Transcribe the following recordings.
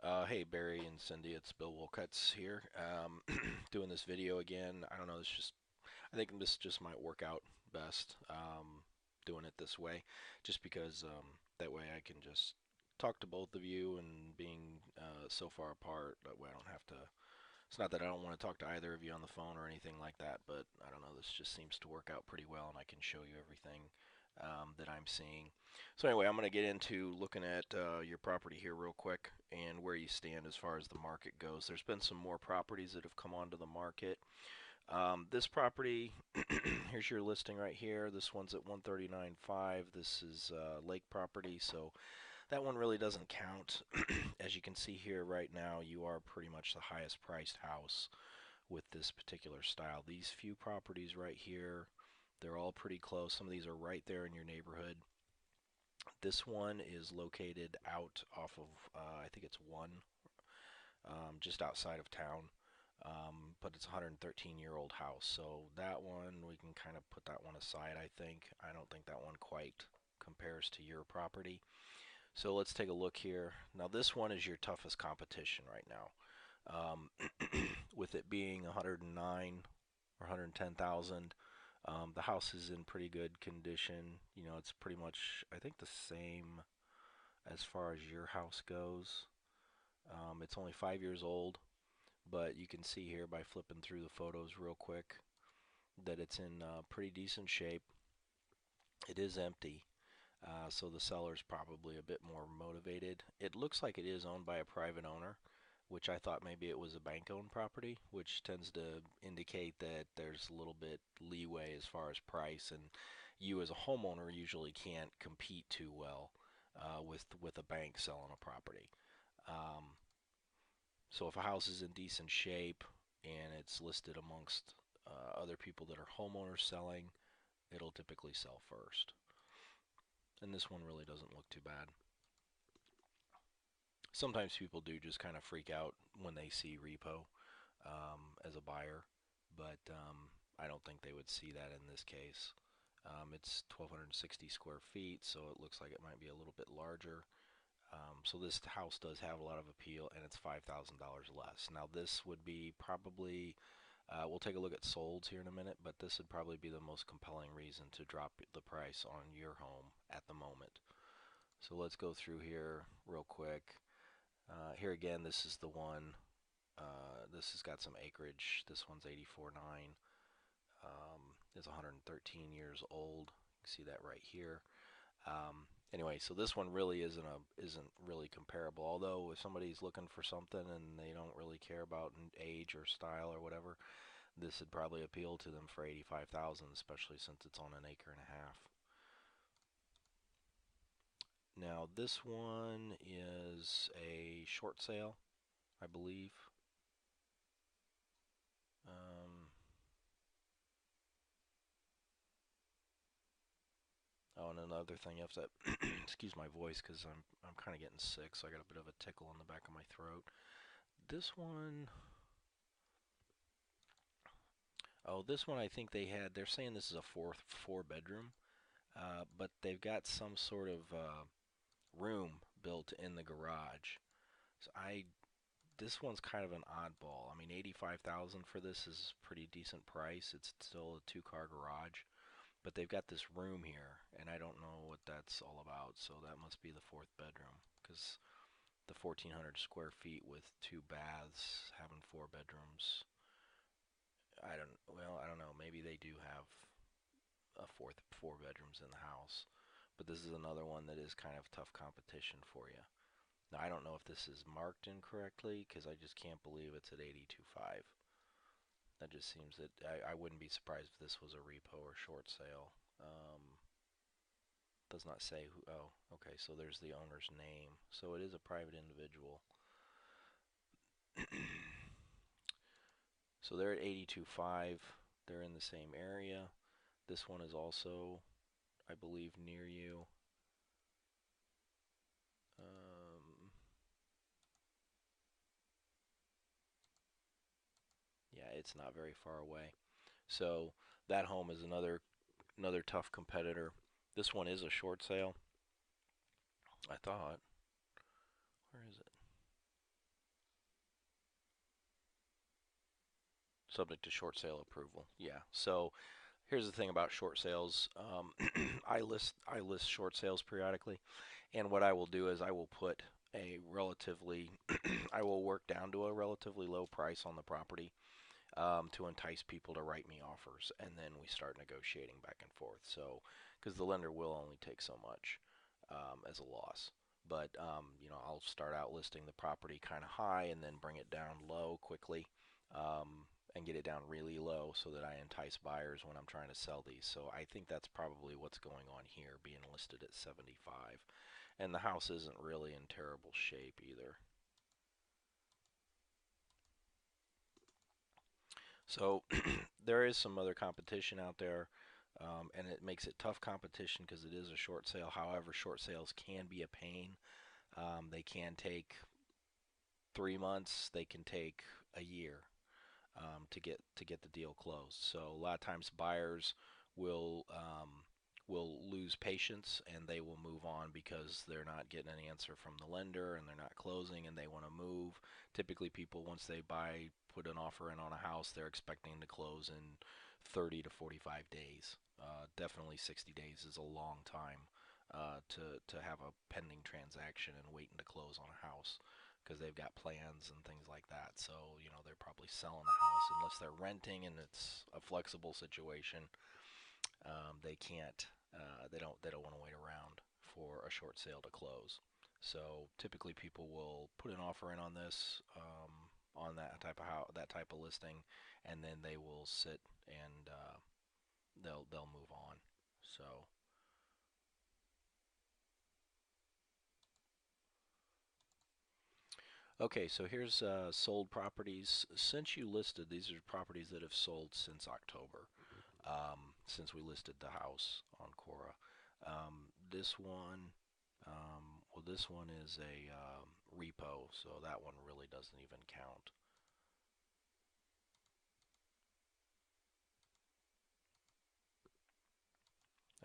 Hey Barry and Cindy, it's Bill Wolcutz here. Doing this video again. I don't know. I think this just might work out best. Doing it this way, just because that way I can just talk to both of you and being so far apart. That way I don't have to. It's not that I don't want to talk to either of you on the phone or anything like that, but I don't know. This just seems to work out pretty well, and I can show you everything that I'm seeing. So anyway, I'm going to get into looking at your property here real quick and where you stand as far as the market goes. There's been some more properties that have come onto the market. This property, here's your listing right here. This one's at 139.5. This is lake property, so that one really doesn't count. As you can see here right now, you are pretty much the highest priced house with this particular style. These few properties right here, they're all pretty close. Some of these are right there in your neighborhood. This one is located out off of, I think it's just outside of town. But it's a 113-year-old house. So that one, we can kind of put that one aside, I think. I don't think that one quite compares to your property. So let's take a look here. Now this one is your toughest competition right now. With it being 109 or 110,000, the house is in pretty good condition. You know, it's pretty much, I think, the same as far as your house goes. It's only 5 years old, but you can see here by flipping through the photos real quick that it's in pretty decent shape. It is empty, so the seller's probably a bit more motivated. It looks like it is owned by a private owner, which I thought maybe it was a bank-owned property, which tends to indicate that there's a little bit leeway as far as price, and you as a homeowner usually can't compete too well with a bank selling a property. Um, so if a house is in decent shape and it's listed amongst other people that are homeowners selling, it'll typically sell first. And this one really doesn't look too bad. Sometimes people do just kind of freak out when they see repo as a buyer, but I don't think they would see that in this case. It's 1,260 square feet, so it looks like it might be a little bit larger. So this house does have a lot of appeal, and it's $5,000 less. Now this would be probably, we'll take a look at solds here in a minute, but this would probably be the most compelling reason to drop the price on your home at the moment. So let's go through here real quick. Here again, this is the one. This has got some acreage. This one's 84.9. It's 113 years old. You can see that right here. Anyway, so this one really isn't really comparable. Although if somebody's looking for something and they don't really care about age or style or whatever, this would probably appeal to them for 85,000, especially since it's on an acre and a half. Now this one is a short sale, I believe. Um, oh, and another thing, you have to excuse my voice because I'm kind of getting sick, so I got a bit of a tickle in the back of my throat. This one, oh, this one I think they're saying this is a four bedroom, but they've got some sort of room built in the garage. So this one's kind of an oddball. I mean, 85,000 for this is a pretty decent price. It's still a two-car garage, but they've got this room here, and I don't know what that's all about. So that must be the fourth bedroom, because the 1,400 square feet with two baths having four bedrooms. I don't know. Maybe they do have four bedrooms in the house, but this is another one that is kind of tough competition for you. Now, I don't know if this is marked incorrectly because I just can't believe it's at 82.5. That just seems that I wouldn't be surprised if this was a repo or short sale. Does not say who. Oh, okay. So there's the owner's name. So it is a private individual. So they're at 82.5. They're in the same area. This one is also, I believe, near you. Um, yeah, it's not very far away. So that home is another tough competitor. This one is a short sale, I thought. Where is it? Subject to short sale approval. Yeah. So here's the thing about short sales. I list short sales periodically, and what I will do is I will put a relatively I will work down to a relatively low price on the property to entice people to write me offers, and then we start negotiating back and forth. So, because the lender will only take so much as a loss. But I'll start out listing the property kind of high and then bring it down low quickly, and get it down really low so that I entice buyers when I'm trying to sell these. So I think that's probably what's going on here, being listed at 75. And the house isn't really in terrible shape either. So there is some other competition out there, and it makes it tough competition because it is a short sale. However, short sales can be a pain. They can take 3 months. They can take a year to get the deal closed. So a lot of times buyers will will lose patience and they will move on because they're not getting an answer from the lender and they're not closing and they want to move. Typically, people once they put an offer in on a house, they're expecting to close in 30 to 45 days. Definitely 60 days is a long time to have a pending transaction and waiting to close on a house because they've got plans and things like that. So, they're probably selling the house unless they're renting and it's a flexible situation. They can't, they don't want to wait around for a short sale to close. So typically people will put an offer in on this, on that type of listing, and then they will sit and they'll move on. So okay, so here's sold properties. Since you listed, these are properties that have sold since October, since we listed the house on Cora. This one, this one is a repo, so that one really doesn't even count.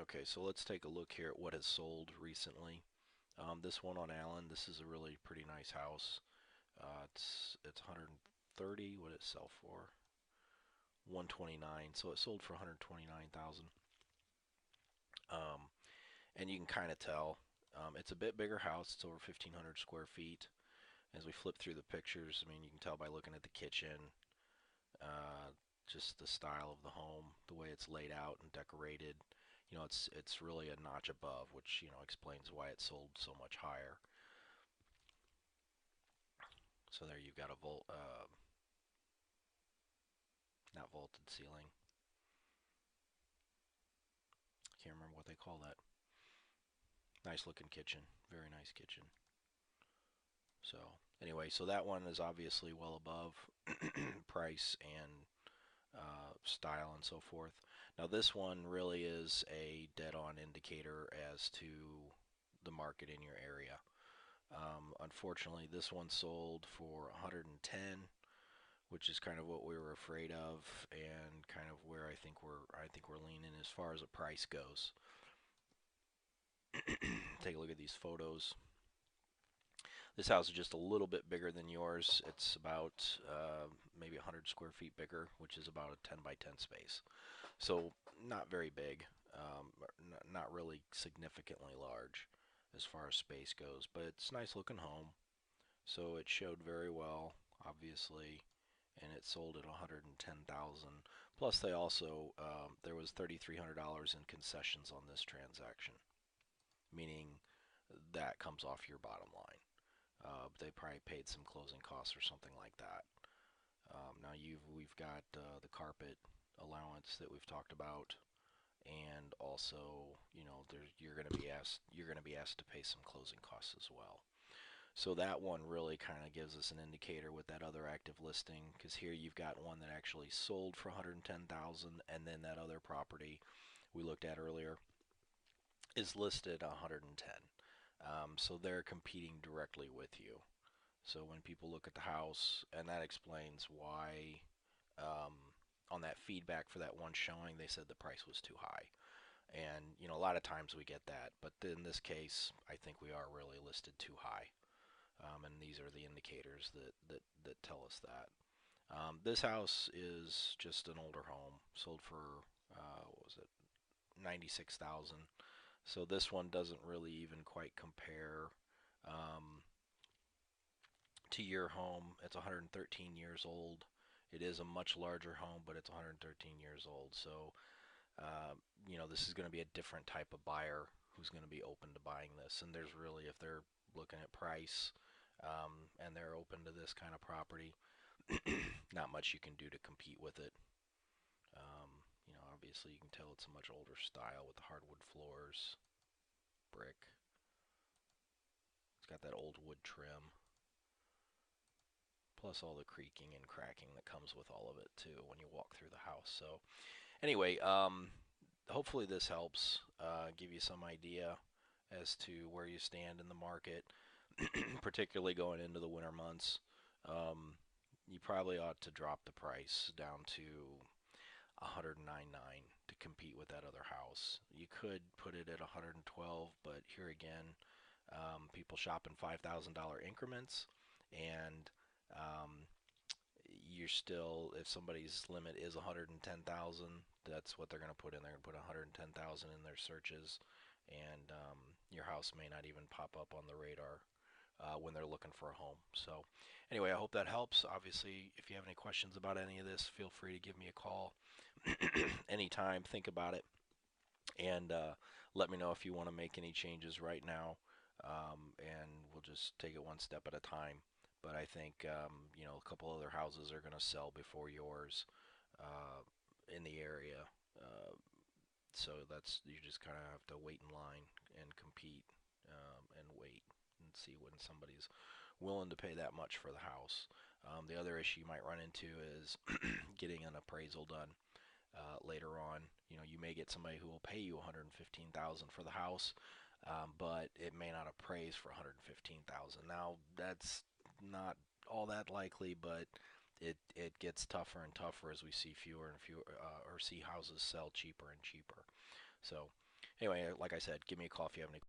Okay, so let's take a look here at what has sold recently. This one on Allen, this is a really pretty nice house. It's 130. What did it sell for? 129. So it sold for 129,000. Um, and you can kind of tell it's a bit bigger house. It's over 1,500 square feet. As we flip through the pictures, I mean, you can tell by looking at the kitchen, uh, just the style of the home, the way it's laid out and decorated. It's really a notch above, which explains why it sold so much higher. So there you've got a not vaulted ceiling. Can't remember what they call that. Nice looking kitchen, very nice kitchen. So anyway, so that one is obviously well above price and style and so forth. Now this one really is a dead-on indicator as to the market in your area. Unfortunately, this one sold for 110, which is kind of what we were afraid of, and kind of where I think we're leaning as far as the price goes. Take a look at these photos. This house is just a little bit bigger than yours. It's about maybe 100 square feet bigger, which is about a 10 by 10 space. So not very big, not really significantly large as far as space goes, but it's a nice looking home. So it showed very well, obviously, and it sold at 110,000. Plus, they also there was $3,300 in concessions on this transaction, meaning that comes off your bottom line. They probably paid some closing costs or something like that. Now we've got the carpet allowance that we've talked about, and also you're going to be asked to pay some closing costs as well. So that one really kind of gives us an indicator with that other active listing, because here you've got one that actually sold for 110,000, and then that other property we looked at earlier is listed 110. So they're competing directly with you. So when people look at the house, and that explains why um, on that feedback for that one showing, they said the price was too high. And a lot of times we get that, but in this case, I think we are really listed too high. And these are the indicators that tell us that. This house is just an older home, sold for what was it, 96,000. So this one doesn't really even quite compare um, to your home. It's 113 years old. It is a much larger home, but it's 113 years old. So uh, this is going to be a different type of buyer who's going to be open to buying this. And there's really, if they're looking at price and they're open to this kind of property, not much you can do to compete with it. Obviously you can tell it's a much older style with the hardwood floors, brick. It's got that old wood trim, plus all the creaking and cracking that comes with all of it too when you walk through the house. So anyway, hopefully this helps give you some idea as to where you stand in the market, particularly going into the winter months. Um, you probably ought to drop the price down to 109.9 to compete with that other house. You could put it at 112, but here again, people shop in $5,000 increments, and um, you're still, if somebody's limit is 110,000, that's what they're going to put in. They're going to put 110,000 in their searches, and your house may not even pop up on the radar when they're looking for a home. So anyway, I hope that helps. Obviously, if you have any questions about any of this, feel free to give me a call anytime. Think about it, and let me know if you want to make any changes right now, and we'll just take it one step at a time. But I think a couple other houses are going to sell before yours uh, in the area. Uh, so that's, you just kind of have to wait in line and compete and wait and see when somebody's willing to pay that much for the house. The other issue you might run into is getting an appraisal done later on. You may get somebody who will pay you 115,000 for the house, but it may not appraise for 115,000. Now that's not all that likely, but it gets tougher and tougher as we see fewer and fewer or see houses sell cheaper and cheaper. So anyway, like I said, give me a call if you have any